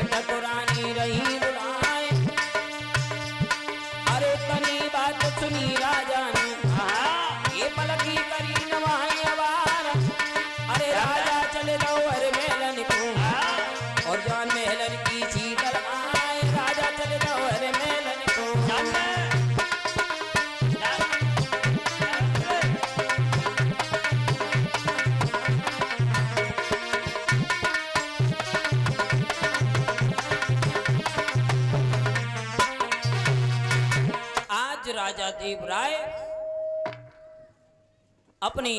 ठकुरानी रही बुलाए। अरे तनी बात सुनी राजा ने, ये पलकी करी नवाई अवार। अरे राजा चले दो हर मेलन को, और जान मेलन की शीतल आए। राजा चले दो हर मेलन को। राजा देवराय अपनी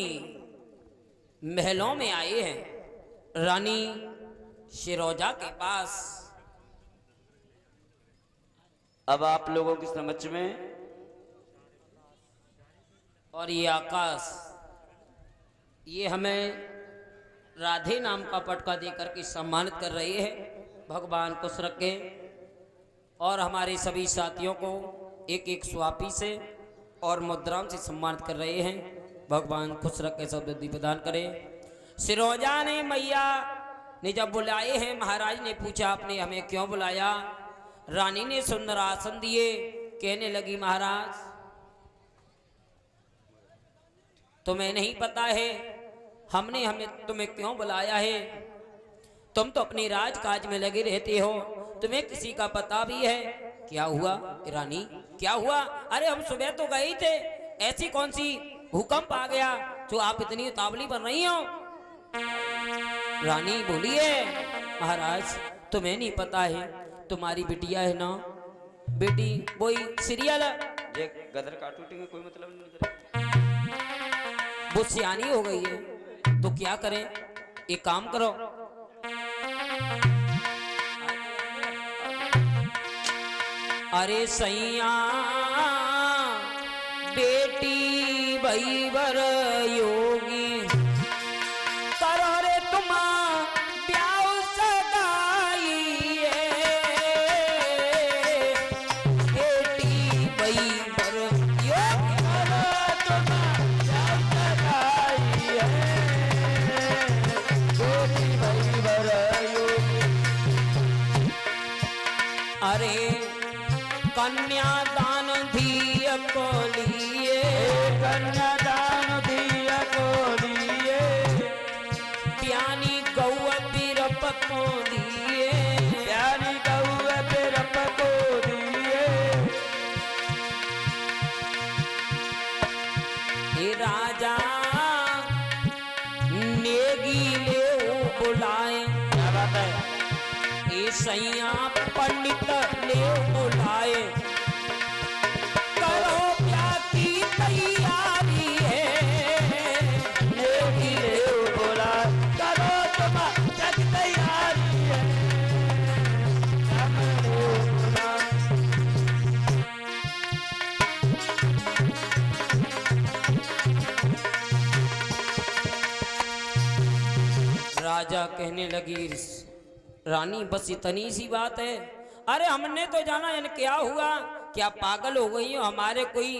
महलों में आए हैं रानी शिरोजा के पास। अब आप लोगों की समझ में, और ये आकाश ये हमें राधे नाम का पटका देकर के सम्मानित कर रही है। भगवान खुश रखे और हमारे सभी साथियों को एक एक स्वापी से और मुद्राओं से सम्मानित कर रहे हैं। भगवान खुश रखे, सब बुद्धि प्रदान करे। शिरोजा ने मैया ने जब बुलाए हैं, महाराज ने पूछा आपने हमें क्यों बुलाया। रानी ने सुंदर आसन दिए, कहने लगी महाराज तुम्हें नहीं पता है हमने हमें तुम्हें क्यों बुलाया है। तुम तो अपने राजकाज में लगे रहते हो, तुम्हें किसी का पता भी है। क्या हुआ रानी, क्या हुआ। अरे हम सुबह तो गए थे, ऐसी कौन सी भूकंप आ गया जो आप इतनी उतावली बन रही हो। रानी बोलिए महाराज तुम्हें नहीं पता है, तुम्हारी बिटिया है ना, बेटी वही सीरियल ये गदर काटूटी में कोई मतलब नहीं, वो सियानी हो गई है। तो क्या करें, एक काम करो, अरे सैया बेटी भई वर योगी करो रे तुमा ब्याह सगाई। बेटी भई वर योगी करो तुमा ब्याह सगाई। बेटी भई वर योगी। अरे कन्यादान धिय को लिए, कन्यादान धिया को लिए, प्यानी गौआ बिरप को दिए, प्यारी गौआ बिरप को दिए। हे राजा नेगी ले बुलाए। क्या बात है। हे सैया पंडित ले बुलाए, करो क्या की तैयारी है। नेगी ले बोला करो तुम जग तैयारी है। राजा कहने लगी रानी बस इतनी सी बात है। अरे हमने तो जाना यानी क्या हुआ, क्या पागल हो गई हो। हमारे कोई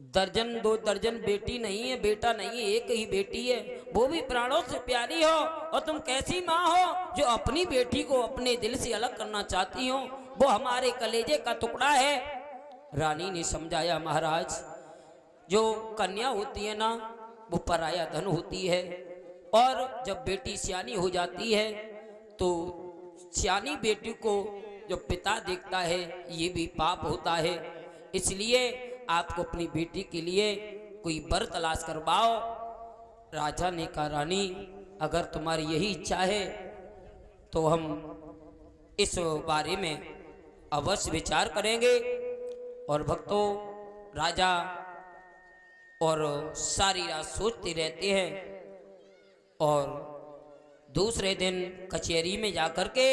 दर्जन दो दर्जन बेटी नहीं है, बेटा नहीं है, एक ही बेटी है, वो भी प्राणों से प्यारी हो। और तुम कैसी माँ हो जो अपनी बेटी को अपने दिल से अलग करना चाहती हो। वो हमारे कलेजे का टुकड़ा है। रानी ने समझाया महाराज जो कन्या होती है ना वो पराया धन होती है, और जब बेटी सियानी हो जाती है तो सियानी बेटी को जो पिता देखता है ये भी पाप होता है। इसलिए आपको अपनी बेटी के लिए कोई वर तलाश करवाओ। राजा ने कहा रानी अगर तुम्हारी यही इच्छा है तो हम इस बारे में अवश्य विचार करेंगे। और भक्तों राजा और सारी रात सोचते रहते हैं, और दूसरे दिन कचहरी में जाकर के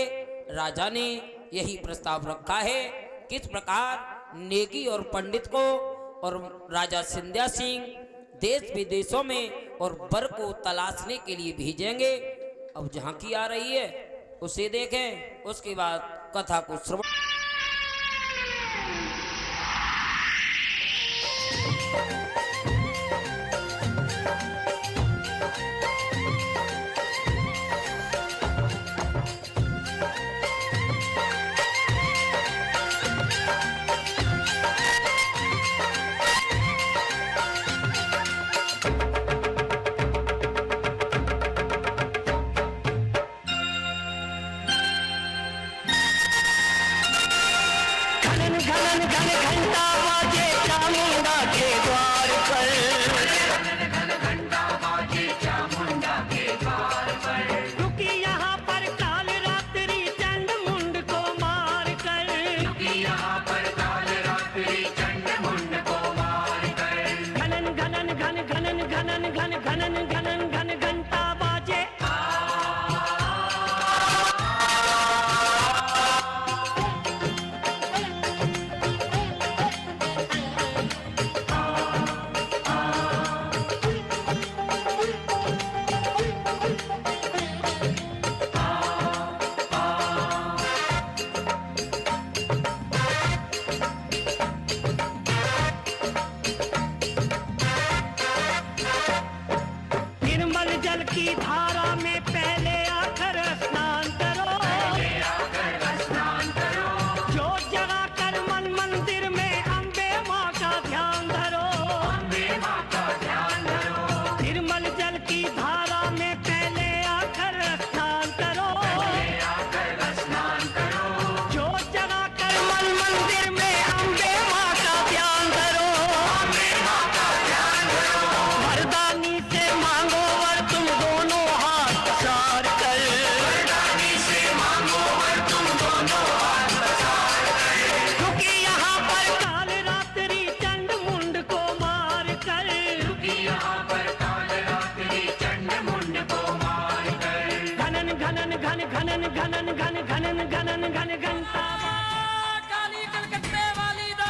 राजा ने यही प्रस्ताव रखा है किस प्रकार नेगी और पंडित को और राजा सिंधिया सिंह देश विदेशों में और वर को तलाशने के लिए भेजेंगे। अब झांकी आ रही है उसे देखें, उसके बाद कथा को श्रवण। की धारा में पहले आकर स्नान करो, जो जगा कर मन मंदिर में अम्बे माँ का ध्यान धरो, निर्मल जल की धारा में पहले आकर स्नान करो, जो जगा कर मन मंदिर में अम्बे माँ का ध्यान धरो, वरदानी से मांगो वर तुम दोनों हाथ पसार कर, क्योंकि यहाँ पर काल रात्रि चंड मुंड को मार कर, घनन घनन घन घनन घनन घन घनन घनन घन घंटा काली कलकत्ते वाली दा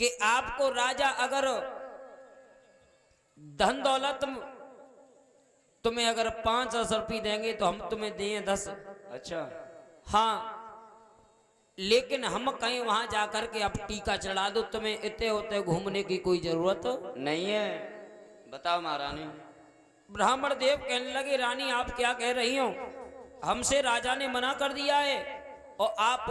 कि आपको राजा अगर धन दौलत तुम्हें अगर 5-10 रुपये देंगे तो हम तुम्हें दें 10। अच्छा। हाँ, लेकिन हम कहीं वहां जाकर के अब टीका चढ़ा दो, तुम्हें इतने होते घूमने की कोई जरूरत नहीं है। बताओ महारानी। ब्राह्मण देव कहने लगे, रानी आप क्या कह रही हो? हमसे राजा ने मना कर दिया है और आप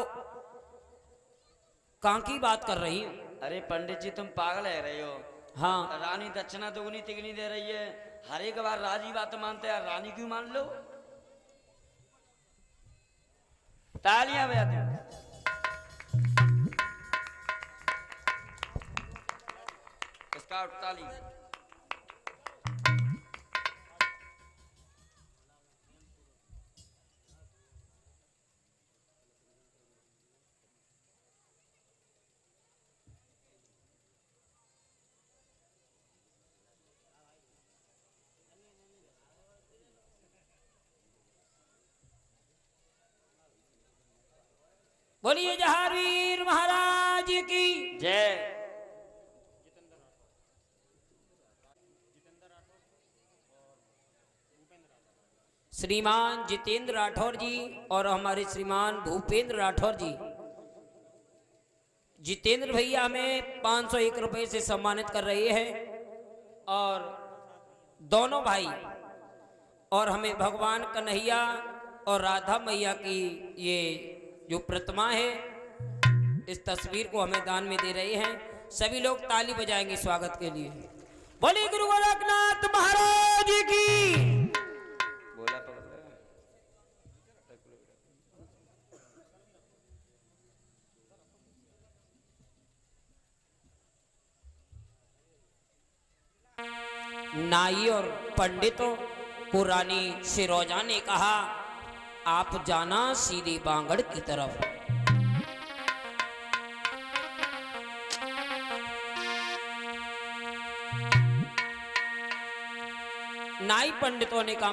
कहां की बात कर रही हो? अरे पंडित जी तुम पागल है रहे हो। हाँ, रानी दक्षिणा दुगनी तिगनी दे रही है, हर एक बार राजी बात मानते हैं, रानी क्यों मान लो? तालियां बजाते हो। इसका ताली। बोलिए जहावीर महाराज की जय। श्रीमान जितेंद्र राठौर जी और हमारे श्रीमान भूपेंद्र राठौर जी, जितेंद्र भैया हमें 501 रुपए से सम्मानित कर रहे हैं और दोनों भाई और हमें भगवान कन्हैया और राधा मैया की ये जो प्रतिमा है इस तस्वीर को हमें दान में दे रहे हैं। सभी लोग ताली बजाएंगे स्वागत के लिए। बोलिए गुरु गोरखनाथ महाराज की। बोला पकड़। नाई और पंडितों को रानी शिरोजा ने कहा, आप जाना सीधे बांगड़ की तरफ। नाई पंडितों ने कहा,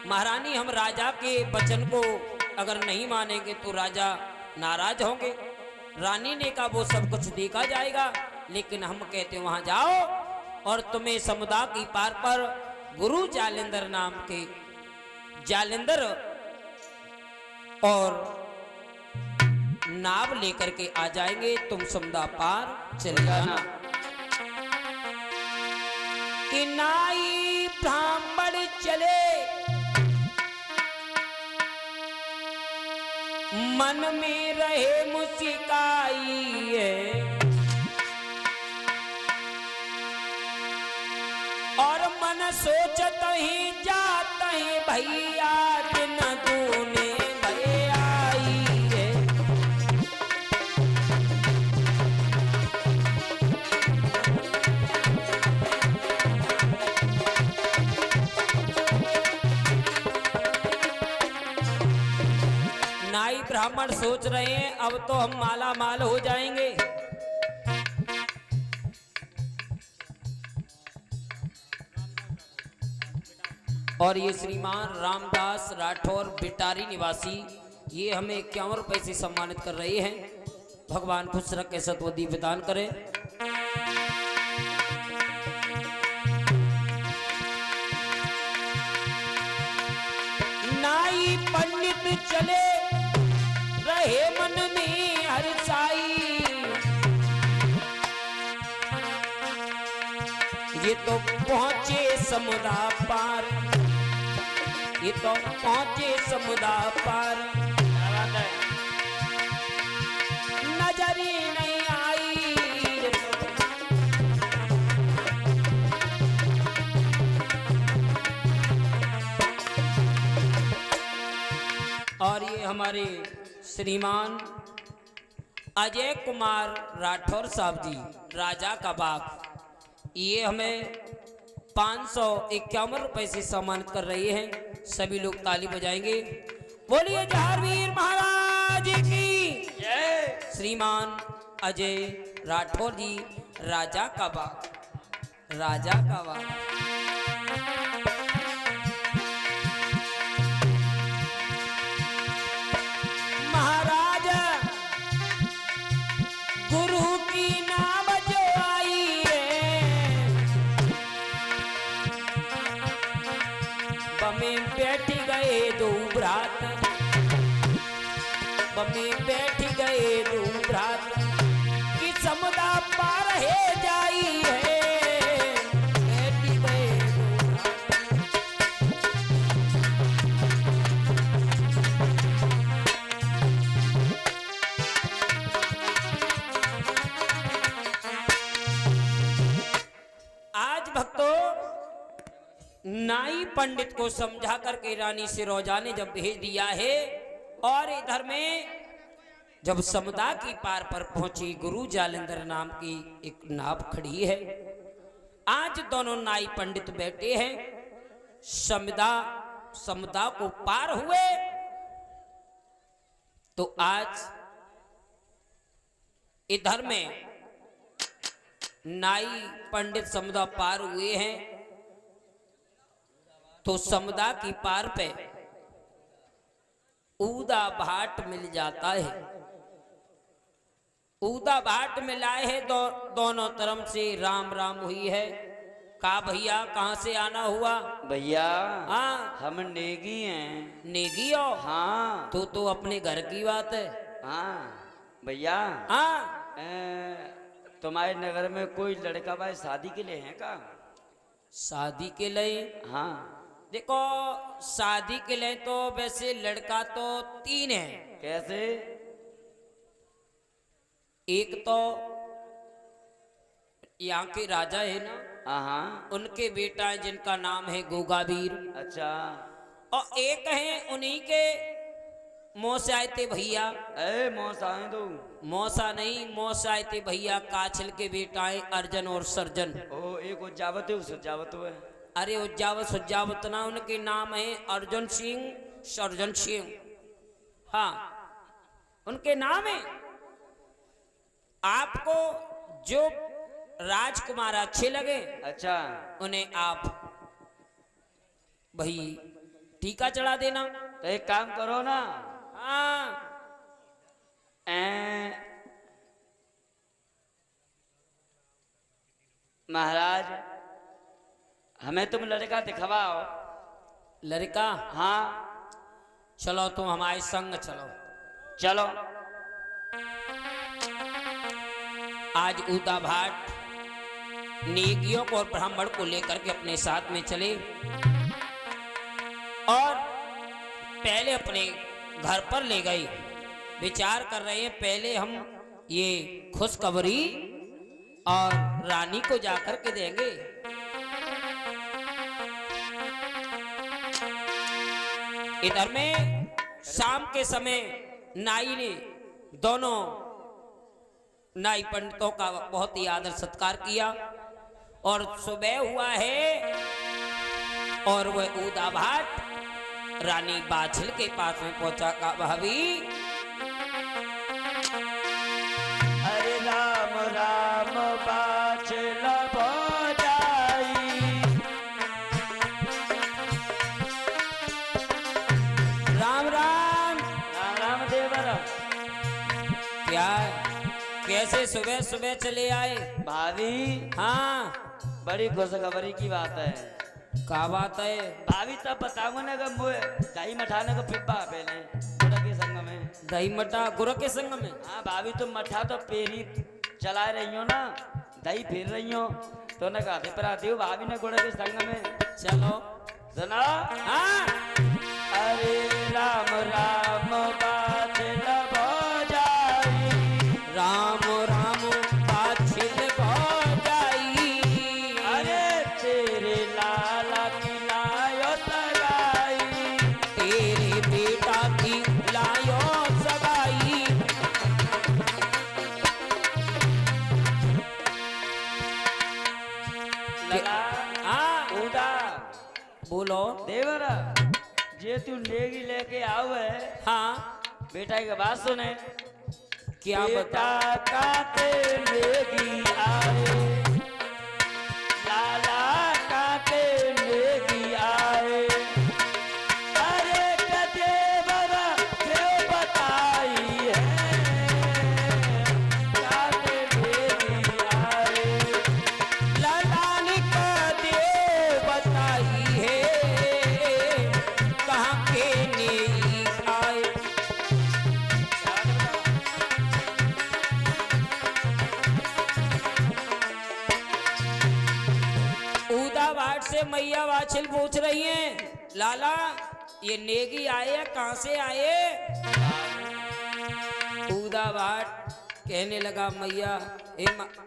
महारानी हम राजा के वचन को अगर नहीं मानेंगे तो राजा नाराज होंगे। रानी ने कहा, वो सब कुछ देखा जाएगा, लेकिन हम कहते वहां जाओ और तुम्हें समुद्र की पार पर गुरु जालिंदर नाम के जालिंदर और नाव लेकर के आ जाएंगे, तुम समुद्र पार चले जाना। कि नाई ब्राह्मण चले मन में रहे मुस्काई है और मन सोचत ही जात ही भैया दिन दूने भय आई है। नाई ब्राह्मण सोच रहे हैं अब तो हम माला माल हो जाएंगे। और ये श्रीमान रामदास राठौर बिटारी निवासी ये हमें 51 रुपए से सम्मानित कर रहे हैं। भगवान खुश रखे, सतवदी विधान करे। नाई पंडित चले रहे मन में हर्षाई, ये तो पहुंचे समुद्र पार, ये तो पहुंचे समुद्र पार, नजर ही नहीं आई। और ये हमारे श्रीमान अजय कुमार राठौर साहब जी राजा का बाग, ये हमें 551 रुपए से सम्मानित कर रही हैं। सभी लोग ताली बजाएंगे। बोलिए जहावीर महाराज की जय। श्रीमान अजय राठौर जी राजा का बाग, राजा का बाग। महाराज गुरु की दो भ्रात, बम्मे बैठ गए दो भ्रात, कि समुदा पार है जाई है, बैठ गए दो आज भक्तों नाई पंडित को समझा करके रानी सिरोजा ने जब भेज दिया है, और इधर में जब समुदा की पार पर पहुंची गुरु जालंधर नाम की एक नाव खड़ी है। आज दोनों नाई पंडित बैठे हैं, समुदा को पार हुए तो आज इधर में नाई पंडित समुदा पार हुए हैं, तो समुदा की पार पे ऊदा भाट मिल जाता है। ऊदा भाट मिलाए है, दोनों तरफ से राम राम हुई है। का भैया कहाँ से आना हुआ? भैया हाँ हम नेगी हैं। नेगी हो? हाँ तो अपने घर की बात है। हाँ भैया, हाँ तुम्हारे नगर में कोई लड़का भाई शादी के लिए है का? शादी के लिए? हाँ देखो शादी के लिए तो वैसे लड़का तो 3 है। कैसे? एक तो यहाँ के राजा है ना, हाँ उनके बेटा है जिनका नाम है गोगावीर। अच्छा। और एक है उन्हीं के मौसा आए थे भैया। ए मौसा है तू? मौसा नहीं, मौसा आए थे भैया काछल के बेटा है अर्जन और सर्जन। ओ एक उज्जावत है, उस उज्जावत है। अरे उज्जावत सुज्जावत ना, उनके नाम है अर्जुन सिंह सर्जन सिंह। हाँ उनके नाम है। आपको जो राजकुमार अच्छे लगे, अच्छा, उन्हें आप भाई टीका चढ़ा देना। तो एक काम करो ना, हाँ महाराज हमें तुम लड़का दिखवाओ। लड़का? हाँ चलो तुम हमारे संग चलो। चलो। आज ऊदा भाट नेगियों को और ब्राह्मण को लेकर के अपने साथ में चले और पहले अपने घर पर ले गए। विचार कर रहे हैं पहले हम ये खुशखबरी और रानी को जाकर के देंगे। इधर में शाम के समय नाई ने दोनों नाई पंडितों का बहुत ही आदर सत्कार किया और सुबह हुआ है और वह ऊदा भाट रानी बाछिल के पास में पहुंचा। का भाभी अरे राम राम बाछिल जाई। राम राम। राम राम देवर। क्या कैसे सुबह सुबह चले आए? भाभी हाँ बड़ी खुशखबरी की बात है। क्या बात है? भाभी तब बताऊंगा ना कि मुझे दही मठाने को पिब्बा पहले गुड़ के संग में। दही मठा गुड़ के संग में? हाँ भाभी तुम मठा तो पेरी चला रही हो ना, दही फिर रही हो, तो न कहते पर आती हो भाभी ने गुड़ के संग में। चलो सुना। हाँ। अरे राम राम बाछिल जाई। राम राम बाछिल जाई। अरे तेरे लाला की लायो सगाई। तेरे बेटा की लायो सगाई। लगा। हाँ उदा बोलो। देवर जे तू लेगी लेके आओ है। हाँ बेटा की बात सुने। क्या बता? बेटा काते लेगी आए, लाला काते लेगी आए। अरे कदे बरा क्यों बताई है, काते लेगी आए। ललानी का दे बताई है, कहाँ के मैया वाछिल पूछ रही हैं, लाला ये नेगी आए हैं, कहाँ से आए? उदा भाट कहने लगा, मैया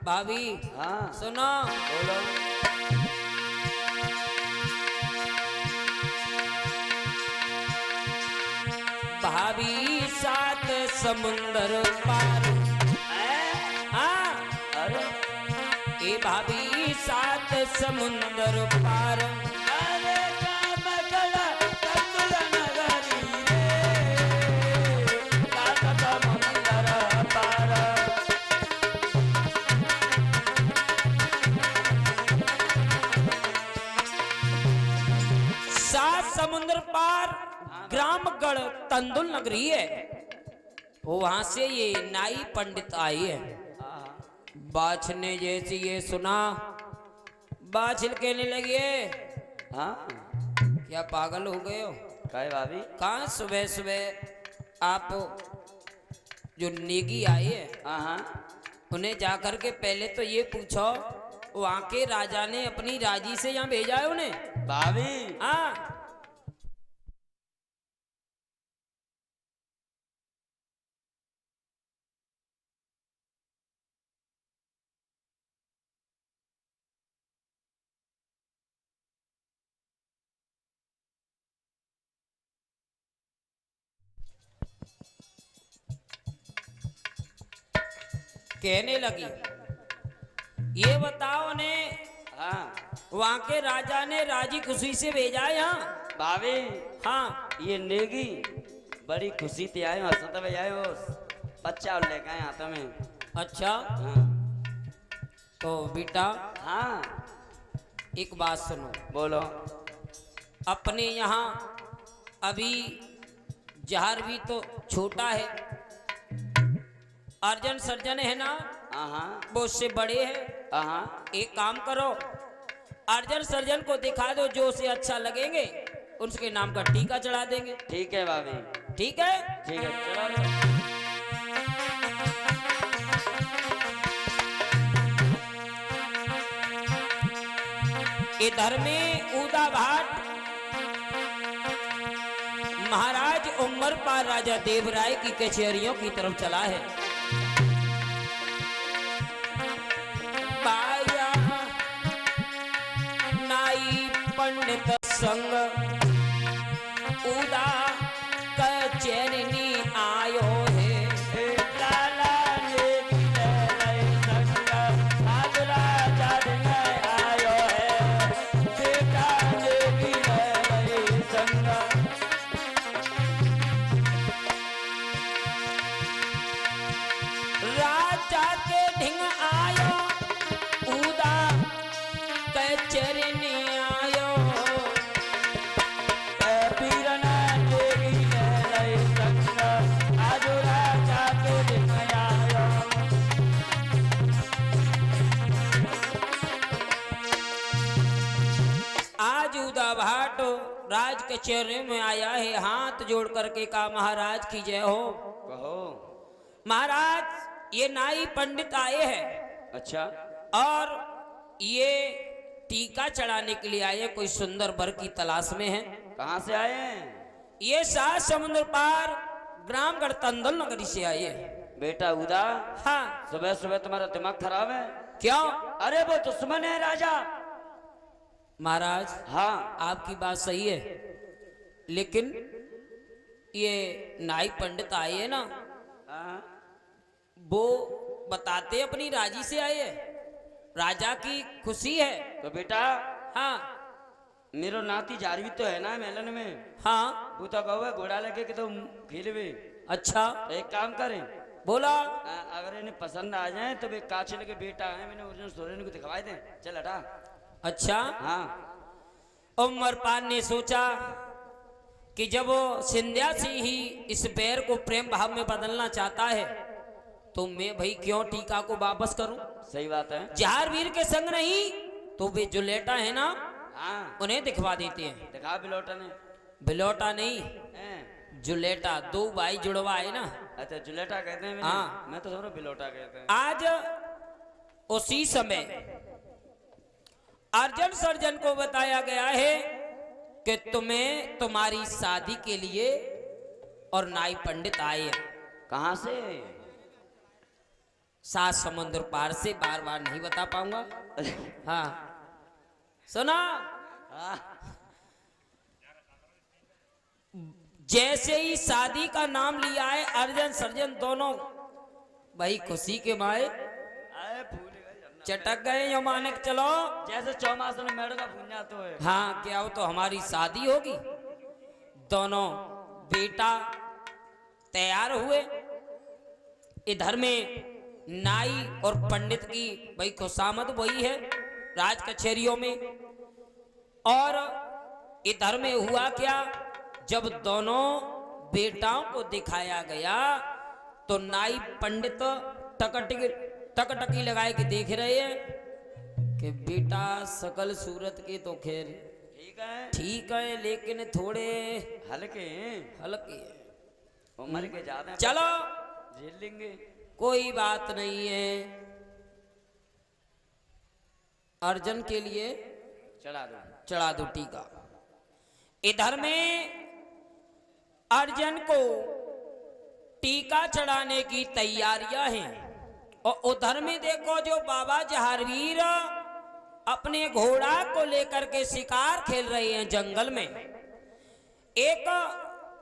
भाभी हाँ सुनो, बोलो। भाभी सात समुंदर पार। हाँ अरे ए भाभी सात समुंदर पार। अरे काम कला कंदुल नगरी रे, सात समुंदर पार। सात समुंदर पार ग्रामगढ़ तंदुल नगरी है, वहां से ये नाई पंडित आई है। बाछ ने जैसे ये सुना, बाछिल कहने लगी है, हाँ क्या पागल हो गए हो? काय भाभी? कहाँ सुबह सुबह आप जो नेगी आई है, हाँ हाँ उन्हें जाकर के पहले तो ये पूछो, वहां के राजा ने अपनी राजी से यहाँ भेजा है उन्हें? भाभी हाँ कहने लगी, ये बताओ ने हाँ वहां के राजा ने राजी खुशी से भेजा है यहाँ? भाभी हाँ ये नेगी बड़ी खुशी थी आए हंसत में आए वो बच्चा और लेके आए हाथ में। अच्छा, हाँ तो बेटा हाँ एक बात सुनो, बोलो। अपने यहाँ अभी जहर भी तो छोटा है, अर्जन सर्जन है ना, हाँ हाँ वो उससे बड़े हैं। हाँ एक काम करो, अर्जन सर्जन को दिखा दो, जो उसे अच्छा लगेंगे उसके नाम का टीका चढ़ा देंगे। ठीक है भाभी, ठीक है? ठीक है चला लो। इधर में उदा भाट महाराज उमर पाल राजा देवराय की कचहरियों की तरफ चला है। पाया नाई पंडित संग उदा कचहरी आयो है। लाला नेगी लय संग आज राजा दिन आयो है, बेटा नेगी लय संग। राजा के ढिंग आयो उदा कचहरी आयो। पीरना नेगी लय संग आज राजा के दिन आयो। आज उदा भाट राज कचहरी में आया है, हाथ जोड़ करके कहा, महाराज की जय हो। कहो। महाराज ये नाई पंडित आए हैं अच्छा और ये टीका चढ़ाने के लिए आए, कोई सुंदर वर की तलाश में है। कहाँ से आए हैं? ये सात समुद्र पार ग्रामगढ़ तंदुल नगरी से आए हैं। बेटा उदा, हाँ सुबह सुबह तुम्हारा दिमाग खराब है? क्यों? अरे वो दुश्मन है राजा। महाराज हाँ आपकी बात सही है, लेकिन ये नाई पंडित आए हैं ना, हाँ वो बताते अपनी राजी से आए हैं, राजा की खुशी है। तो बेटा हाँ मेरो नाती जारवी तो है ना मेलन में, हाँ वो तो कहो घोड़ा लेके कि तुम खेलवे। अच्छा तो एक काम करें, बोला। अगर इन्हें पसंद आ जाए तो वे काचे लगे बेटा है, मैंने ओरिजिनल सोरेन को दिखवाए दे। चल हटा। अच्छा हाँ उमर पान ने सोचा कि जब वो सिंधिया से ही इस बैर को प्रेम भाव में बदलना चाहता है, तो मैं भाई क्यों टीका को वापस करूं। सही बात है। जहार वीर के संग नहीं तो वे जुलेटा है ना, हाँ उन्हें दिखवा देते हैं। दिखा बिलोटा ने। बिलोटा नहीं, हैं? जुलेटा, दो भाई जुड़वा है ना। अच्छा जुलेटा कहते हैं। हाँ। मैं तो समझ बिलोटा कहते हैं। आज उसी समय अर्जन सर्जन को बताया गया है कि तुम्हें तुम्हारी शादी के लिए और नाई पंडित आए हैं। कहाँ से? सात समुद्र पार से, बार बार नहीं बता पाऊंगा। हाँ सुना, जैसे ही शादी का नाम लिया है अर्जन सर्जन दोनों भाई खुशी के मारे चटक गए। यो माने के चलो जैसे चौमास में मेड़ का भुंजा तो है। हाँ क्या हो तो हमारी शादी होगी। दोनों बेटा तैयार हुए। इधर में नाई और पंडित की भाई खुशामद वही है राज कचहरियों में। और इधर में हुआ क्या, जब दोनों बेटाओं को दिखाया गया तो नाई पंडित टकटकी लगाए के देख रहे हैं कि बेटा सकल सूरत के तो खैर ठीक है लेकिन थोड़े हल्के हल्के उम्र के ज्यादा चलो झेल लेंगे, कोई बात नहीं है। अर्जन के लिए चढ़ा दो टीका। इधर में अर्जन को टीका चढ़ाने की तैयारियां हैं और उधर में देखो जो बाबा जहारवीर अपने घोड़ा को लेकर के शिकार खेल रहे हैं जंगल में। एक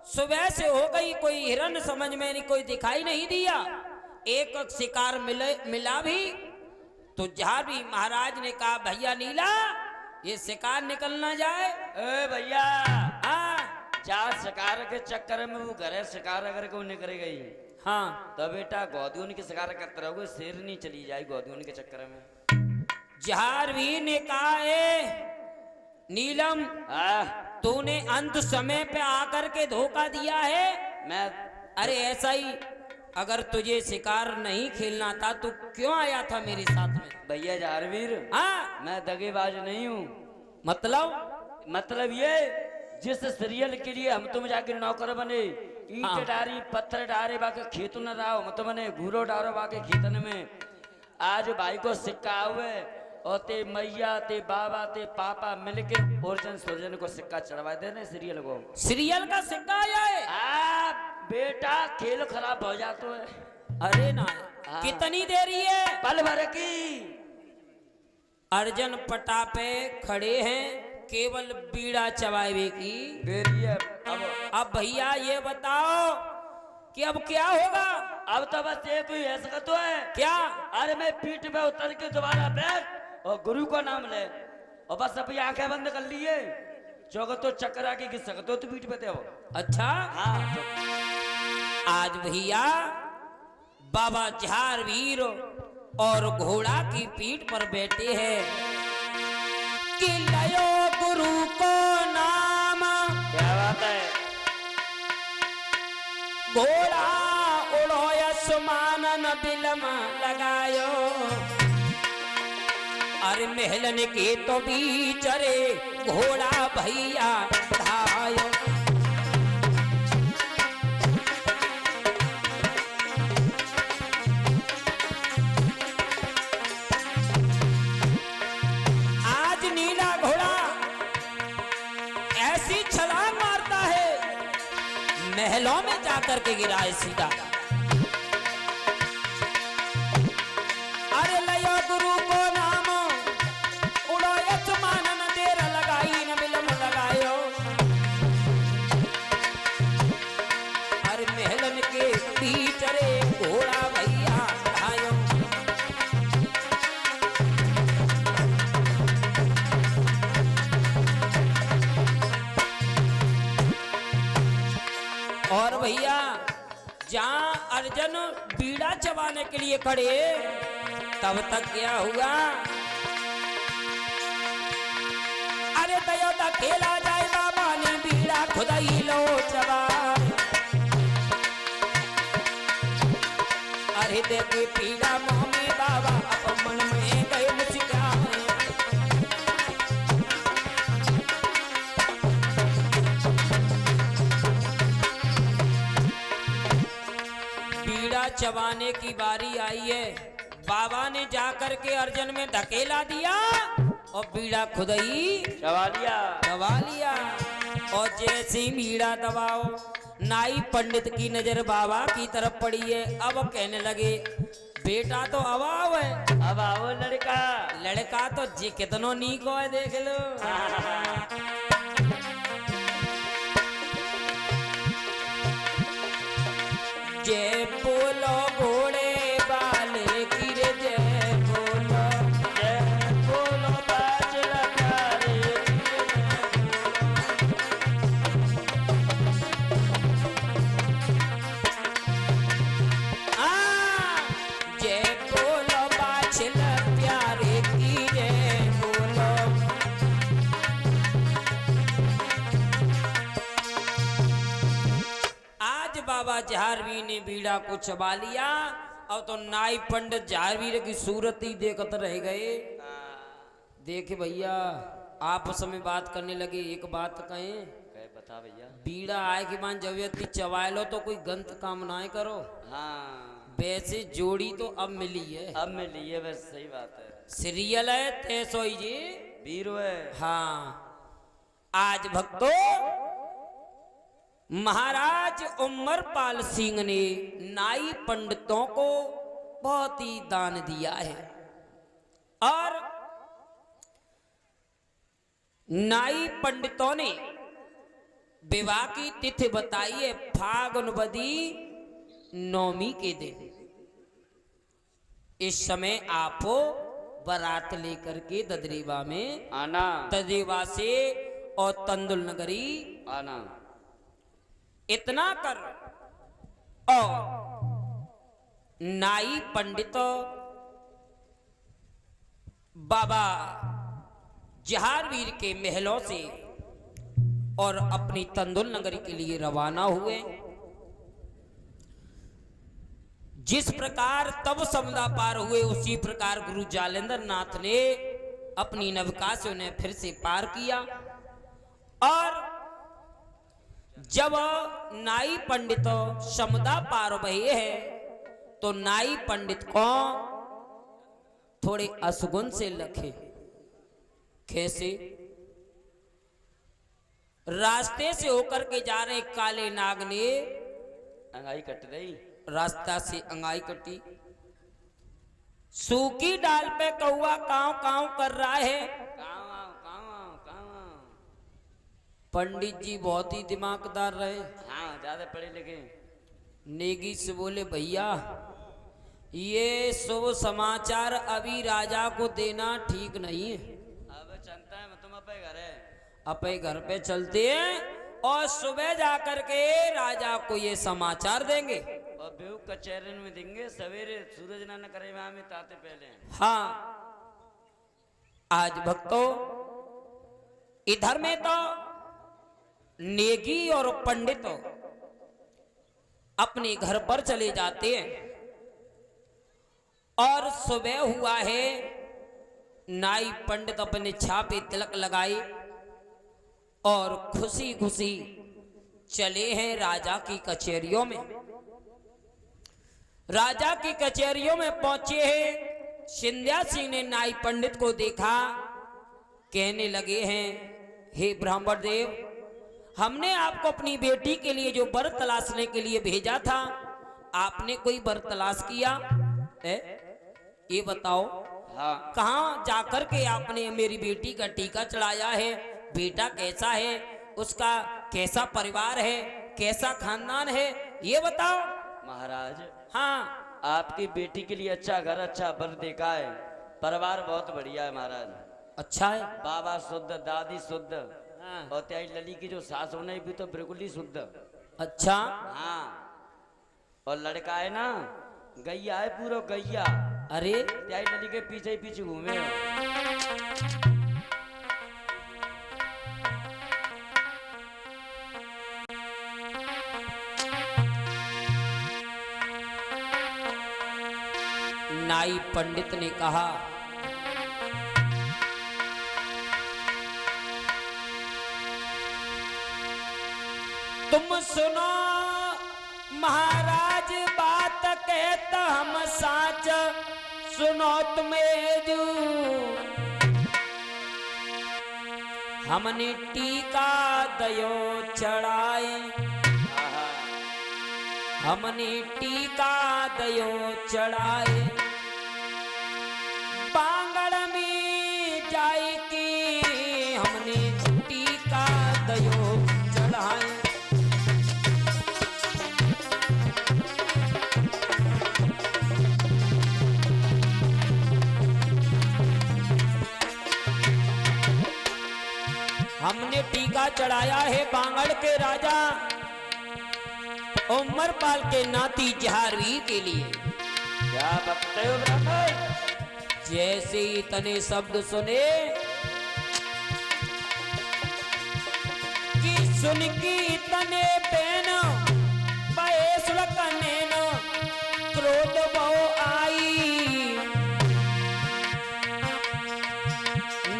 सुबह से हो गई, कोई हिरन समझ में नहीं, कोई दिखाई नहीं दिया। एक शिकार मिला भी तो जहारवीर महाराज ने कहा भैया नीला ये शिकार निकल ना जाए। ए भैया हाँ चार शिकार के चक्कर में वो घरे शिकार अगर को निकल गई हाँ तो बेटा गौदियों के शिकार करते रहोगे, शेर नहीं चली जाए गौदियों के चक्कर में। जहारवीर ने कहा है नीलम तूने अंत समय पे आकर के धोखा दिया है। मैं अरे ऐसा ही, अगर तुझे शिकार नहीं खेलना था तो क्यों आया था मेरे साथ में? भैया जहारवीर हाँ मैं दगेबाज नहीं हूँ। मतलब ये जिस सीरियल के लिए हम तुम जाके नौकर बने, ईंट हाँ। डारी पत्थर डारे बाके खेत न रहा हम तो बने घूरो डारो बाके खेतन में। आज भाई को सिक्का हुए और ते मैया ते बाबा ते पापा मिलके ओरजन सोरजन को सिक्का चढ़वा देने सीरियल को। सीरियल का सिक्का आया है? बेटा खेल खराब हो जाता है। अरे ना हाँ। कितनी देरी है? पल भर की। अर्जन पटा पे खड़े हैं केवल बीड़ा चबावे की देरी है। अब भैया ये बताओ कि अब क्या होगा? अब तो बस एक ही है सकत है। क्या? अरे मैं पीठ पे उतर के दोबारा बैठ और गुरु का नाम ले और बस अपनी आंखें बंद कर लिए चौक तो चक्कर आके गिर सकते हो तो पीठ पे हो। अच्छा हाँ तो। आज भैया बाबा जहारवीर और घोड़ा की पीठ पर बैठे हैं कि लयो गुरु को नाम। क्या बात है? घोड़ा उड़ो आसमान बिलम लगायो। अरे महलन के तो बीच रे घोड़ा भैया धायो। आज नीला घोड़ा ऐसी छलांग मारता है महलों में जाकर के गिरा है सीधा। अरे लयो गुरु को नाम उड़ो आसमान न देर लगाई न बिलम लगायो। अरे महलन के बीच रे घोड़ा भैया धायो। और भैया जहां अर्जन बीड़ा चबाने के लिए खड़े तब तक क्या हुआ? अरे दया दा खेला जाए बाबा ने बीड़ा खुदाई लो चबा। अरे देखे पीड़ा मुँह में बाबा अब मन में गए मुझका। चबाने की बारी आई है। बाबा ने जाकर के अर्जन में धकेला दिया और बीड़ा खुदई चवालिया दबा लिया। और जैसे ही बीड़ा दबाओ, नाई पंडित की नजर बाबा की तरफ पड़ी है। अब कहने लगे बेटा तो अभाव है, अब आओ लड़का। लड़का तो जी कितनो नीको है देख लो। जय बोलो घोड़े वाले की रे, जय बोलो, जय बोलो बाज लखारे जय बोलो बाछल प्यारे की, जय बोलो। आज बाबा जहारवीर ने बीड़ा को चबा लिया। अब तो नाई पंडित जहारवीर की सूरत ही देखत रह गए। देखे भैया आपस में बात करने लगे। एक बात कहें, कहे बता भैया। बीड़ा आए के बाद जब चबाए लो तो कोई गंत काम ना करो। हाँ वैसे जोड़ी तो अब मिली है, अब में लिए बस सही बात है। सीरियल है तेसोई जी। वीरो है। हाँ आज भक्तों महाराज उमरपाल सिंह ने नाई पंडितों को बहुत ही दान दिया है। और नाई पंडितों ने विवाह की तिथि बताई है फागुन बदी नौमी के दिन। इस समय आप बारात लेकर के ददरीवा में आना, ददरीवा से और तंदुल नगरी आना। इतना कर। और नाई पंडित बाबा जहारवीर के महलों से और अपनी तंदुल नगरी के लिए रवाना हुए। जिस प्रकार तब समुद्र पार हुए उसी प्रकार गुरु जालेंद्र नाथ ने अपनी नौका से उन्हें फिर से पार किया। और जब नाई पंडित समुद्र पार भये है तो नाई पंडित को थोड़े असुगुन से लखे। कैसे? रास्ते से होकर के जा रहे काले नाग ने अंगाई कट रही, रास्ता से अंगाई कटी। सूखी डाल पे कौआ काव काव कर रहा है। पंडित जी बहुत ही दिमागदार रहे। हाँ ज्यादा पढ़े लिखे। नेगी से बोले भैया ये शुभ समाचार अभी राजा को देना ठीक नहीं है। अब चलता है तुम अपने घर है, अपने घर पे चलते हैं और सुबह जाकर के राजा को ये समाचार देंगे। और बेहू कचहरे में देंगे सवेरे सूरज ना करे वहां में ताते पहले। हाँ आज भक्तों इधर में तो नेगी और पंडित अपने घर पर चले जाते हैं। और सुबह हुआ है, नाई पंडित अपने छापे तिलक लगाए और खुशी खुशी चले हैं राजा की कचहरियों में। राजा की कचहरियों में पहुंचे हैं। सिंधिया सिंह ने नाई पंडित को देखा, कहने लगे हैं हे ब्राह्मण देव, हमने आपको अपनी बेटी के लिए जो वर तलाशने के लिए भेजा था, आपने कोई वर तलाश किया है? ये बताओ। हाँ कहाँ जाकर के आपने मेरी बेटी का टीका चढ़ाया है? बेटा कैसा है, उसका कैसा परिवार है, कैसा खानदान है, ये बताओ। महाराज हाँ आपकी बेटी के लिए अच्छा घर अच्छा वर देखा है, परिवार बहुत बढ़िया है महाराज। अच्छा है। बाबा शुद्ध, दादी शुद्ध, हाँ। और त्याई लली की जो सास होने भी तो बिल्कुल ही शुद्ध। अच्छा हाँ और लड़का है ना गैया है, पूरा गैया। अरे त्याई लली के पीछे ही पीछे घूमे हो। नाई पंडित ने कहा तुम सुनो महाराज बात कहता हम साच, सुनो तुम्हें जो हमने टीका दयो चढ़ाए, हमने टीका दयो चढ़ाए, बांगड़ में जाए की हमने टीका दयो चढ़ाए। हमने टीका चढ़ाया है बांगड़ के राजा उमरपाल के नाती जहारवीर के लिए। क्या बकते हो ब्राह्मण? जैसे ही तने शब्द सुने कि सुन की तने पेन बहेसुल कनेन क्रोध बहु आई,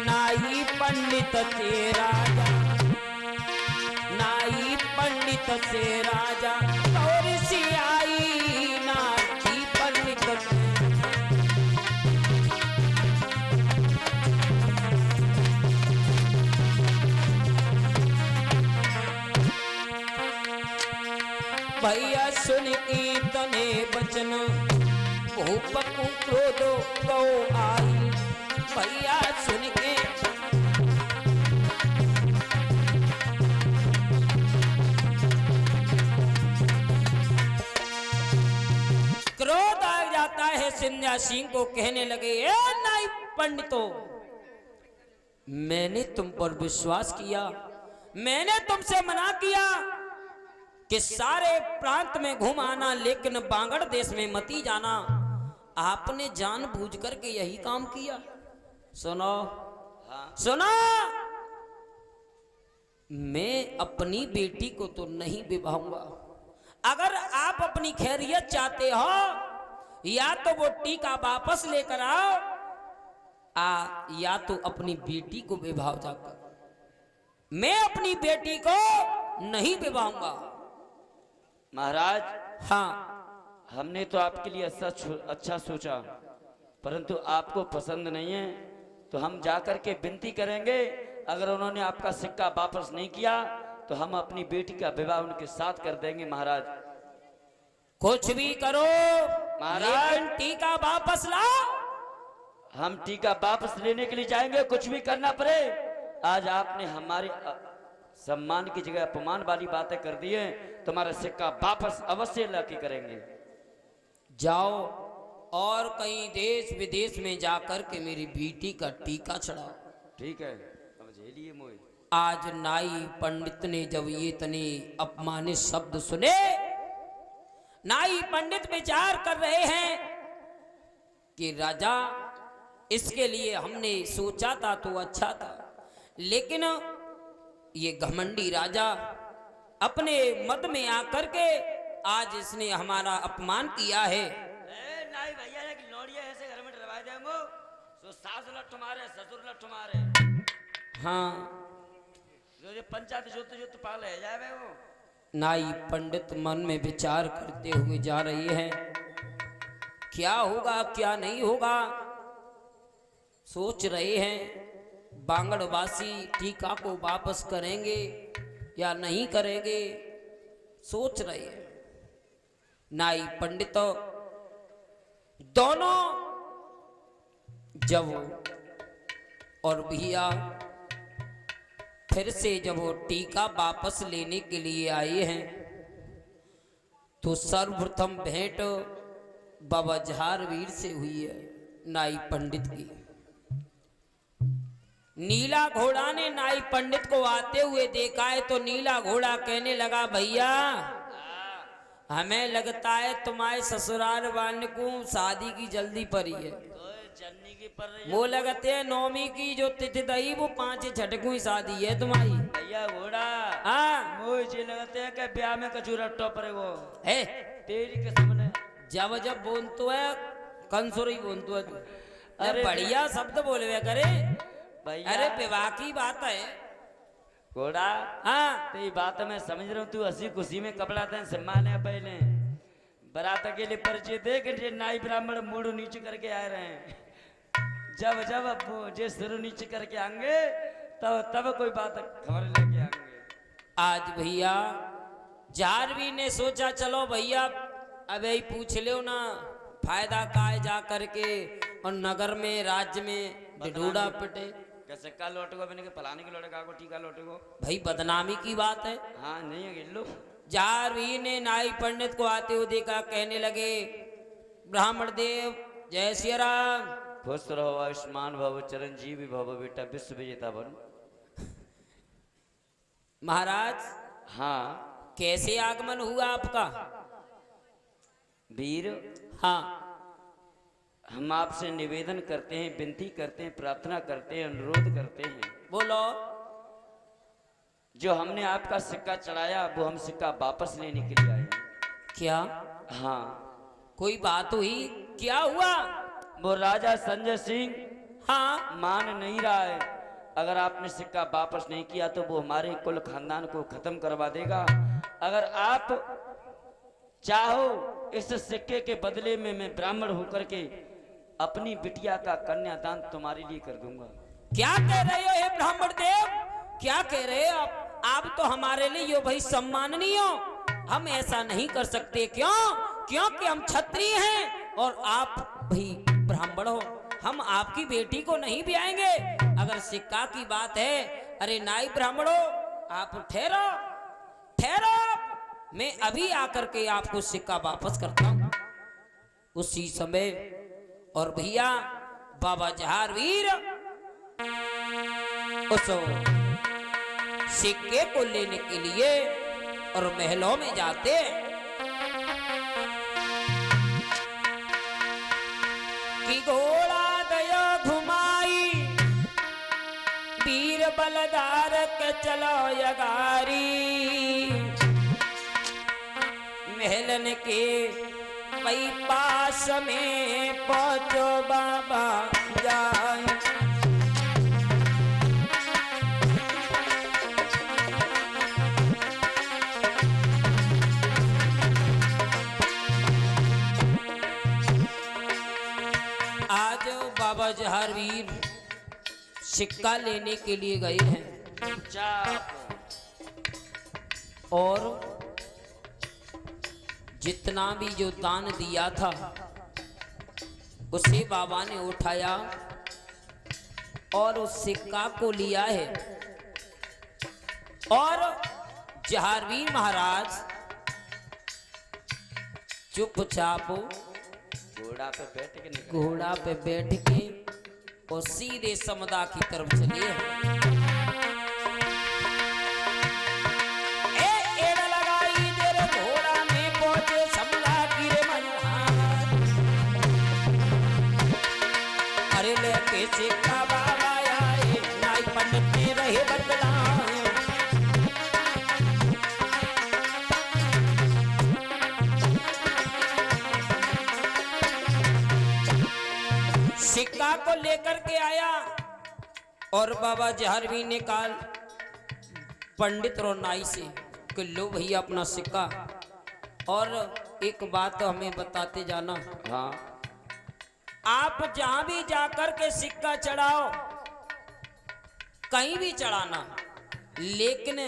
नाई पंडित से राजा, नाई पंडित से राजा और सियाई, नाई पंडित से। भैया सुन की तने बचन भूप क्रोध बहु आई, भैया सुन के क्रोध आ जाता है। सिंध्या सिंह को कहने लगे, ए नाई पंडितों, मैंने तुम पर विश्वास किया, मैंने तुमसे मना किया कि सारे प्रांत में घूम आना, लेकिन बांगड़ देश में मती जाना। आपने जानबूझ करके यही काम किया। सुनो, सुनो, मैं अपनी बेटी को तो नहीं विवाहूंगा। अगर आप अपनी खैरियत चाहते हो, या तो वो टीका वापस लेकर आओ, या तो अपनी बेटी को विवाह जाकर। मैं अपनी बेटी को नहीं विवाहूंगा। महाराज, हाँ, हमने तो आपके लिए अच्छा सोचा, परंतु आपको पसंद नहीं है तो हम जाकर के विनती करेंगे। अगर उन्होंने आपका सिक्का वापस नहीं किया तो हम अपनी बेटी का विवाह उनके साथ कर देंगे। महाराज, कुछ भी करो महाराज, लेकिन टीका वापस लाओ। हम टीका वापस लेने के लिए जाएंगे, कुछ भी करना पड़े। आज आपने हमारे सम्मान की जगह अपमान वाली बातें कर दी है, तुम्हारा सिक्का वापस अवश्य लाके करेंगे। जाओ और कहीं देश विदेश में जाकर के मेरी बेटी का टीका चढ़ाओ। ठीक है, अब झेलिए मोई। आज नाई पंडित ने जब ये तने अपमानित शब्द सुने, नाई पंडित विचार कर रहे हैं कि राजा, इसके लिए हमने सोचा था तो अच्छा था, लेकिन ये घमंडी राजा अपने मद में आकर के आज इसने हमारा अपमान किया है। नाई भैया ने लौड़िया ऐसे घर में डरवा देंगे, तो सास लठ मारे, ससुर लठ मारे। हाँ, जो ये पंचायत जोत पाल है जाए वो। नाई पंडित मन में विचार करते हुए जा रही है, क्या होगा क्या नहीं होगा, सोच रहे हैं। बांगड़वासी टीका को वापस करेंगे या नहीं करेंगे, सोच रहे हैं। नाई पंडित दोनों जब और भैया फिर से जब वो टीका वापस लेने के लिए आए हैं, तो सर्वप्रथम भेंट बाबा जहारवीर से हुई है नाई पंडित की। नीला घोड़ा ने नाई पंडित को आते हुए देखा है, तो नीला घोड़ा कहने लगा, भैया हमें लगता है तुम्हारे ससुराल वाले को शादी की जल्दी पड़ी है। जन्नी की पर रही वो लगते हैं नौमी की जो तिथि दई, वो 5 झटकों ही शादी है तुम्हारी। भैया घोड़ा, हाँ, मुझे लगते हैं कि ब्याह में कचूरा टॉपर वो है। तेरी कसम ने। जब जब बोन तो है कंसुर ही बोन तो है। अरे अरे बढ़िया शब्द बोले करे। भैया, अरे विवाह की बात है। घोड़ा, हाँ, तेरी बात मैं समझ रहा हूँ, तू हंसी खुशी में कपड़ा दें सम्मान है। पहले बारात के लिए परिचय देख, नाई ब्राह्मण मुड़ नीचे करके आ रहे हैं। जब जब जे सिर नीचे करके आएंगे तब कोई बात खबर लेके आएंगे। आज भैया जारवी ने सोचा चलो भैया अब यही पूछ लो ना फायदा का है जा करके और नगर में राज्य में ढूंढा पिटे कैसे का लौटेगो मैंने के फलाने के लौटेगा को टीका लौटेगो। भाई बदनामी की बात है। हाँ नहीं है गिल्लू। जारवी ने नाई पंडित को आते हुए देखा, कहने लगे ब्राह्मण देव जय श्री राम। खुश रहो आयुष्मान भव चिरंजीवी भव बेटा विश्व विजेता बन। महाराज हाँ कैसे आगमन हुआ आपका? वीर हाँ हम आपसे निवेदन करते हैं, विनती करते हैं, प्रार्थना करते हैं, अनुरोध करते हैं। बोलो। जो हमने आपका सिक्का चढ़ाया वो हम सिक्का वापस लेने के लिए आए हैं। क्या? हाँ कोई बात हुई? क्या हुआ? वो राजा संजय सिंह हाँ मान नहीं रहा है। अगर आपने सिक्का वापस नहीं किया तो वो हमारे कुल खानदान को खत्म करवा देगा। अगर आप चाहो इस सिक्के के बदले में मैं ब्राह्मण होकर के अपनी बिटिया का कन्यादान तुम्हारे लिए कर दूंगा। क्या कह रहे हो हे ब्राह्मण देव? क्या कह रहे हो आप तो हमारे लिए यो भाई सम्माननीय हो। हम ऐसा नहीं कर सकते। क्यों? क्योंकि हम क्षत्रिय हैं और आप भाई ब्राह्मण हो। हम आपकी बेटी को नहीं ब्याएंगे। अगर सिक्का की बात है, अरे नाई ब्राह्मण हो आप ठहरो ठहरो, मैं अभी आकर के आपको सिक्का वापस करता हूं। उसी समय और भैया बाबा जहारवीर उस सिक्के को लेने के लिए और महलों में जाते कि घोड़ा दया घुमाई वीर बलदार के चलो यगारी। महलन के वही पास में पहुंचो बाबा जाए। आज बाबा जहारवीर सिक्का लेने के लिए गए हैं और जितना भी जो दान दिया था उसे बाबा ने उठाया और उस सिक्का को लिया है। और जहारवीर महाराज चुपचाप घोड़ा पे बैठ के और सीधे समदा की तरफ चले। एड़ लगाई तेरे घोड़ा में पहुंचे समदा की रे मनहार। अरे लेके सिक्का बाबा आए नाई पंडित ने रहे बदलाए। सिक्का को लेकर के आया और बाबा जहारवीर ने कहा पंडित और नाई से कि लो भैया अपना सिक्का। और एक बात हमें बताते जाना। हाँ आप जहां भी जाकर के सिक्का चढ़ाओ, कहीं भी चढ़ाना, लेकिन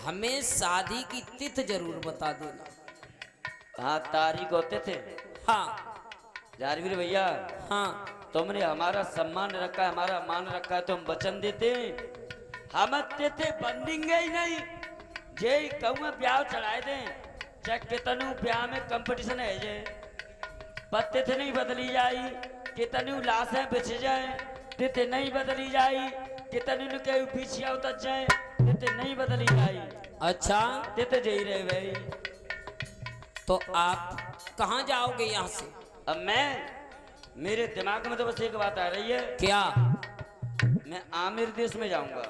हमें शादी की तिथि जरूर बता देना। हाँ तारीख होते थे। हाँ जहारवीर भैया हाँ तुमने हमारा सम्मान रखा है, हमारा मान रखा है, तुम वचन देते हम थे बंदेंगे ही नहीं। जे कहूँ ब्याह चढ़ाए दें चाहे कितनू ब्याह में कंपटीशन है जे पत्ते थे नहीं बदली जाई। कितनू लाशें बिछ जाए तिथे नहीं बदली जाई। कितनू के पीछे उतर जाए तिथे नहीं बदली जाई। अच्छा तिथे जे रहे भाई। तो आप कहाँ जाओगे यहाँ से? अब मैं मेरे दिमाग में तो बस एक बात आ रही है। क्या? मैं आमिर देश में जाऊंगा।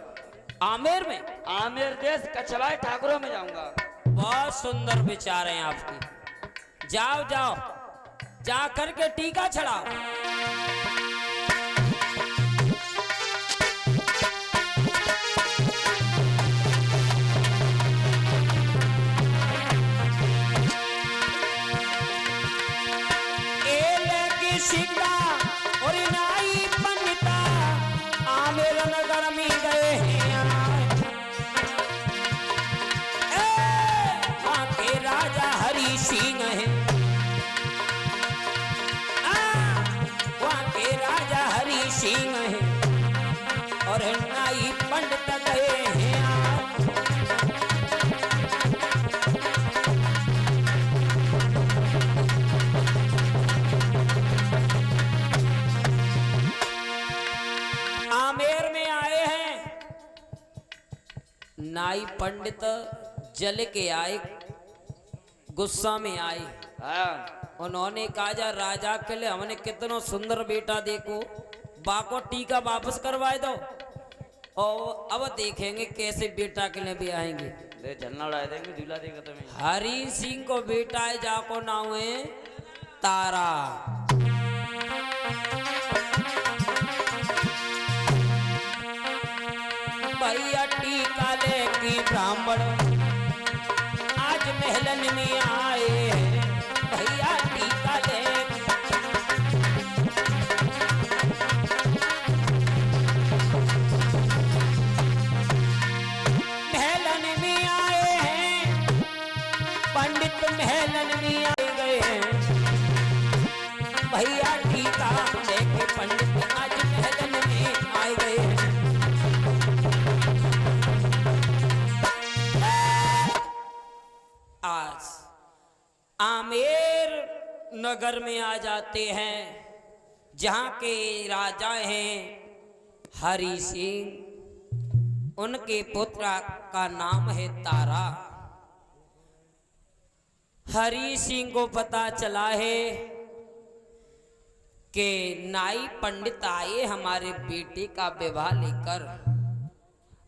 आमेर में? आमिर देश कछवाए ठाकुरों में जाऊंगा। बहुत सुंदर विचार हैं आपके। जाओ जाओ जा करके टीका चढ़ाओ। सिक्का और नाई पंडिता आमेर नगर में गए हैं। नाई पंडित जल के आए, गुस्सा में आए। हाँ उन्होंने कहा जा राजा के लिए हमने कितना सुंदर बेटा देखो, बाको टीका वापस करवाए दो और अब देखेंगे कैसे बेटा के लिए भी आएंगे। ले झलना उड़ा देंगे, झूला देगा तुम्हें। हरी सिंह को बेटा है, जाको नाम है तारा। भैया टीका लेके ब्राह्मण आज महलन में आए हैं, भैया टीका ले महलन में आए हैं, पंडित महलन में आ गए हैं, भैया टीका लेके पंडित आज महलन में आ गए हैं। आज आमेर नगर में आ जाते हैं, जहाँ के राजा हैं हरि सिंह, उनके पुत्र का नाम है तारा। हरि सिंह को पता चला है कि नाई पंडित आए हमारे बेटे का विवाह लेकर।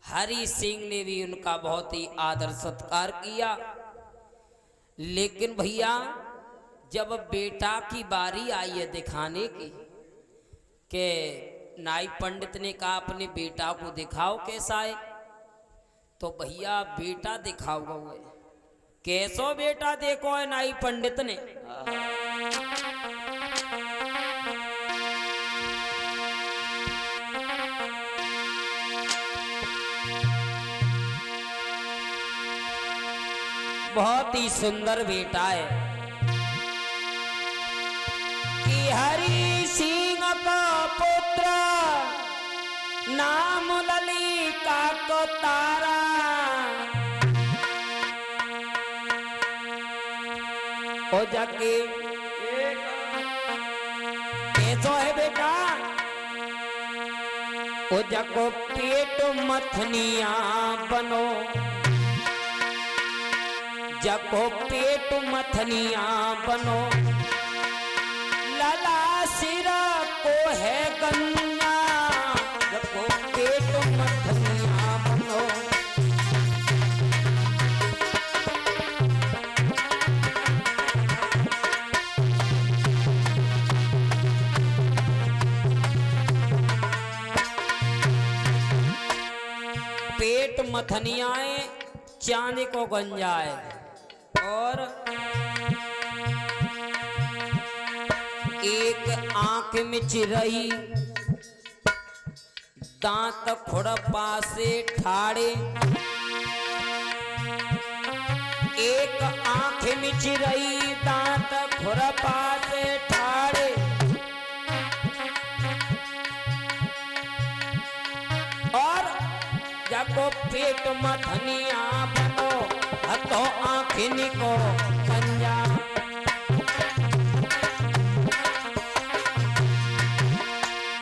हरि सिंह ने भी उनका बहुत ही आदर सत्कार किया, लेकिन भैया जब बेटा की बारी आई है दिखाने की, के नाई पंडित ने कहा अपने बेटा को दिखाओ कैसा है, तो भैया बेटा दिखाओ गए। कैसो बेटा देखो है नाई पंडित ने। बहुत ही सुंदर बेटा है कि हरि सिंह का पुत्र नाम ललिता को तारा। ओ जाके कैसो है बेटा, ओ जाको पेट मथनिया बनो, जको पेट मथनिया बनो, लाला सिरा को है गन्ना, जको पेट मथनिया बनो। पेट मथनियाए चांदी को गंजाए, और एक आंख में चिरई, दांत खुड़पा से ठाड़े, एक आंख में चिरई, दांत खुड़पा से ठाड़े, और जाको पेट मथनिया बनो, हथो आँखिन को पंजा।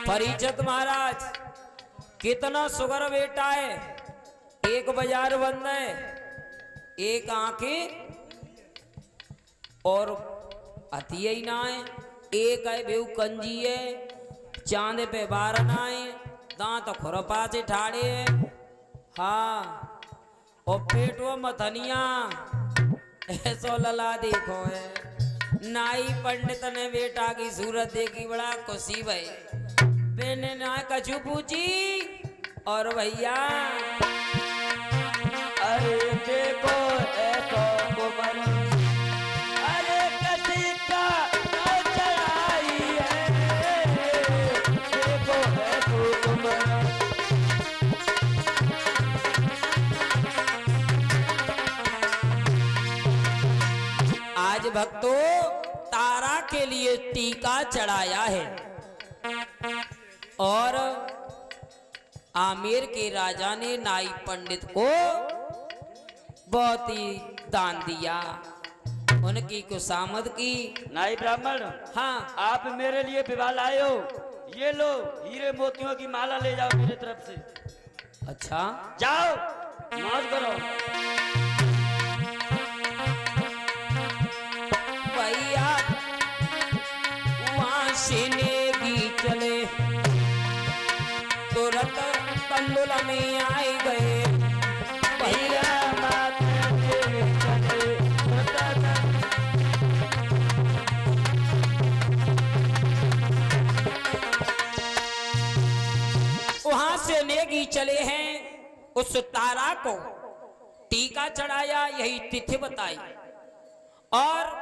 परिचित महाराज कितना सुगर बेटा है, एक बाजार बंद है, एक आंखें और हथिया ही ना है, एक है बेऊ कंजी है, चांद पे बार ना है, दांत खुरपा से ठाड़े है। हाँ, और पेटो मथनिया ऐसो लला देखो है। नाई पंडित ने बेटा की सूरत देखी, बड़ा खुशी भाई, मैंने ना कछु पूछी, और भैया अरे देखो ऐसो कुमर, अरे किसी का न चढ़ाई है, देखो ऐसो कुमर। आज भक्तों तारा के लिए टीका चढ़ाया है, और आमेर के राजा ने नाई पंडित को बहुत ही दान दिया, उनकी खुशामद की। नाई ब्राह्मण, हाँ, आप मेरे लिए विवाह लाए हो, ये लो हीरे मोतियों की माला ले जाओ मेरे तरफ से। अच्छा जाओ, मौज करो। भैया वहां से नेगी चले तुरंत तंदुल में आए गए भैया बात के चले वहां से नेगी चले हैं उस तारा को टीका चढ़ाया यही तिथि बताई और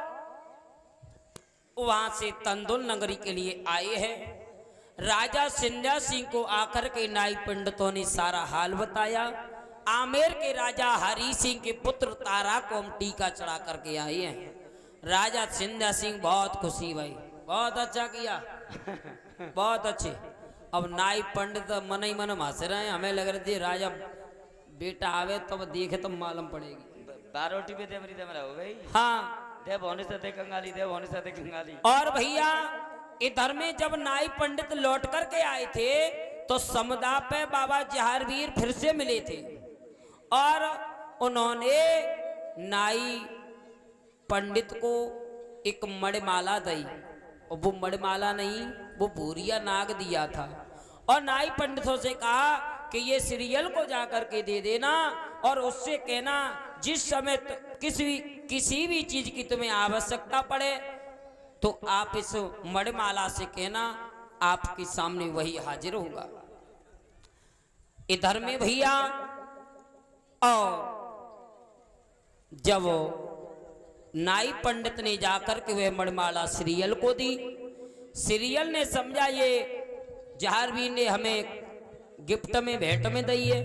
वहां से तंदुल नगरी के लिए आए हैं। राजा सिंध्या सिंह को आकर के नाई पंडितों ने सारा हाल बताया। आमेर के राजा हरि सिंह के पुत्र तारा को हम टीका चढ़ा करके आए हैं। राजा सिंध्या सिंह बहुत खुशी भाई, बहुत अच्छा किया, बहुत अच्छे। अब नाई पंडित मन ही मन हंस रहे हैं, हमें लग रही थी राजा बेटा आवे तब देखे तो मालूम पड़ेगी। बारोटी पे देवरी देवरा हो गई। हाँ देव होने से कंगाली, देव होने से कंगाली। और भैया इधर में जब नाई पंडित लौट करके आए थे तो समुदा पे बाबा जहारवीर फिर से मिले थे और उन्होंने नाई पंडित को एक मणिमाला दी और वो मणिमाला नहीं वो भूरिया नाग दिया था और नाई पंडितों से कहा कि ये सीरियल को जाकर के दे देना और उससे कहना जिस समय किसी भी चीज की तुम्हें आवश्यकता पड़े तो आप इस मणिमाला से कहना आपके सामने वही हाजिर होगा। इधर में भैया और जब नाई पंडित ने जाकर के वह मणिमाला सीरियल को दी, सीरियल ने समझा ये जहारवीर ने हमें गिफ्ट में भेंट में दी है,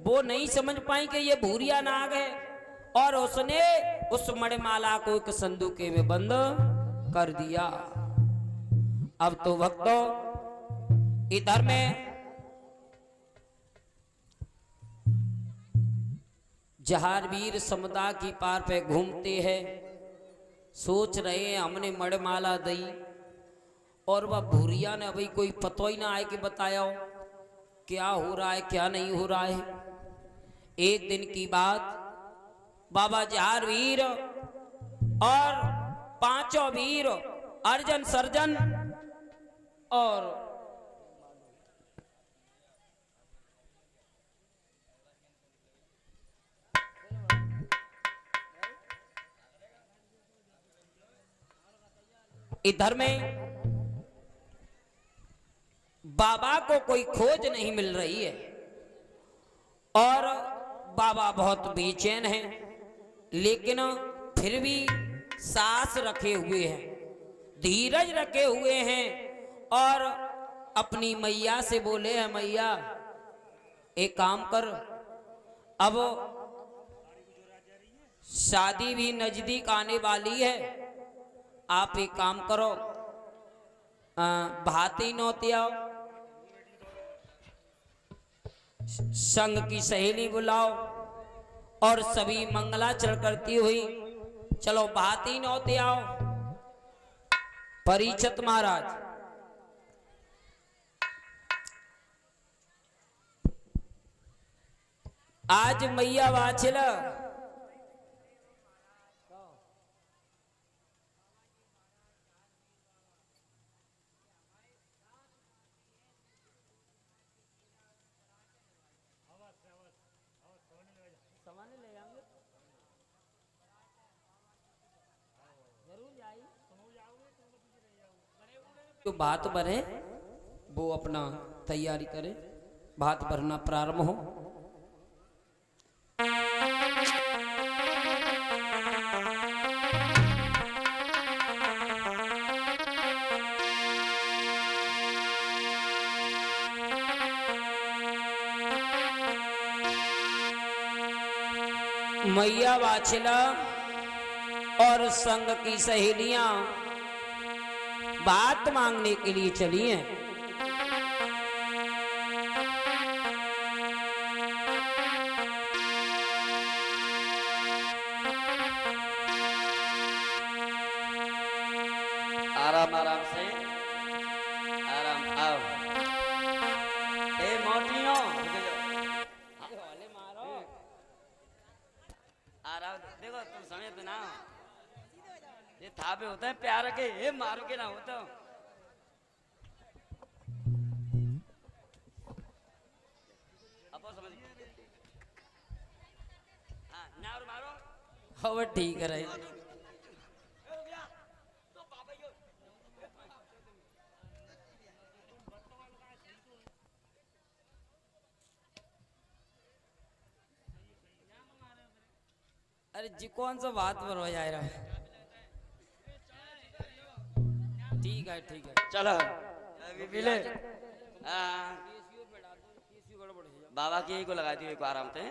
वो नहीं समझ पाई कि ये भूरिया नाग है और उसने उस मणिमाला को एक संदूके में बंद कर दिया। अब तो भक्तों इधर में जहारवीर समुदाय की पार पे घूमते हैं, सोच रहे हैं हमने मणिमाला दी और वह भूरिया ने अभी कोई पता ही ना आए कि बताया हो क्या हो रहा है क्या नहीं हो रहा है। एक दिन की बात बाबा जहारवीर और पांचों वीर अर्जन सर्जन और इधर में बाबा को कोई खोज नहीं मिल रही है और बाबा बहुत बेचैन हैं, लेकिन फिर भी सांस रखे हुए हैं, धीरज रखे हुए हैं और अपनी मैया से बोले हैं मैया एक काम कर, अब शादी भी नजदीक आने वाली है, आप एक काम करो भाती नौतियाओ, संग की सहेली बुलाओ और सभी मंगलाचरण करती हुई चलो भाती नौते आओ। परीक्षित महाराज आज मैया वाछला जो बात भरे वो अपना तैयारी करे, बात भरना प्रारंभ हो। मैया वाछला और संग की सहेलियां बात मांगने के लिए चली हैं। आराम आराम से आराम आओ। ए मोटियों समेत ना ये था पे होता है प्यार के ये मारो के ना होता। अब समझ हाँ ना और मारो अब ठीक है रही। अरे जी कौन सा बात पर हो जाए रहा। ठीक है ठीक है। चलो अभी पीले बाबा की को लगा दी एक आराम से।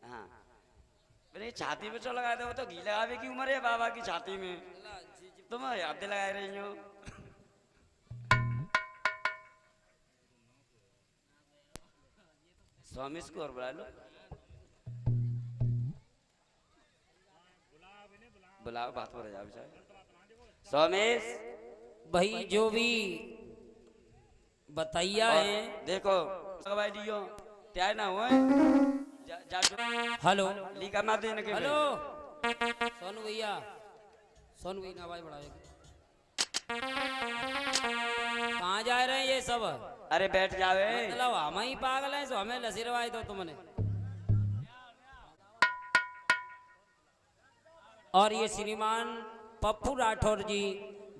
हाँ मेरे छाती में चो लगाए थे वो तो घी लगावे की उम्र है बाबा की छाती में तुम याद लगाए रही हो। स्वामी को और बुला लो बुलाओ बात हो रहा है सोमेश भाई जो भी बताइया है। देखो सवाई दियो त्यार ना हुए हेलो लीका मार देने के हेलो सोनू भैया सोनू भैया आवाज बढ़ाओ। कहाँ जा रहे हैं ये सब? अरे बैठ जावे मतलब हम ही पागल हैं, सो हमें लसीरवाई दो तुमने। और ये श्रीमान पप्पू राठौर जी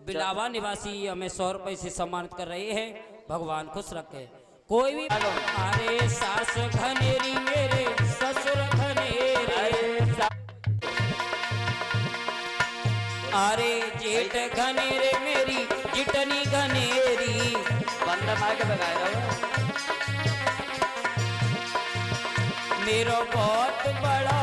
बिलावा निवासी हमें 100 रुपए से सम्मानित कर रहे हैं। भगवान खुश रखे। कोई भी अरे सास घनेरी मेरे ससुर घनेरे अरे जेठ घनेरे मेरी जिटनी घनेरी बंदा मार के भगाया मेरो बहुत बड़ा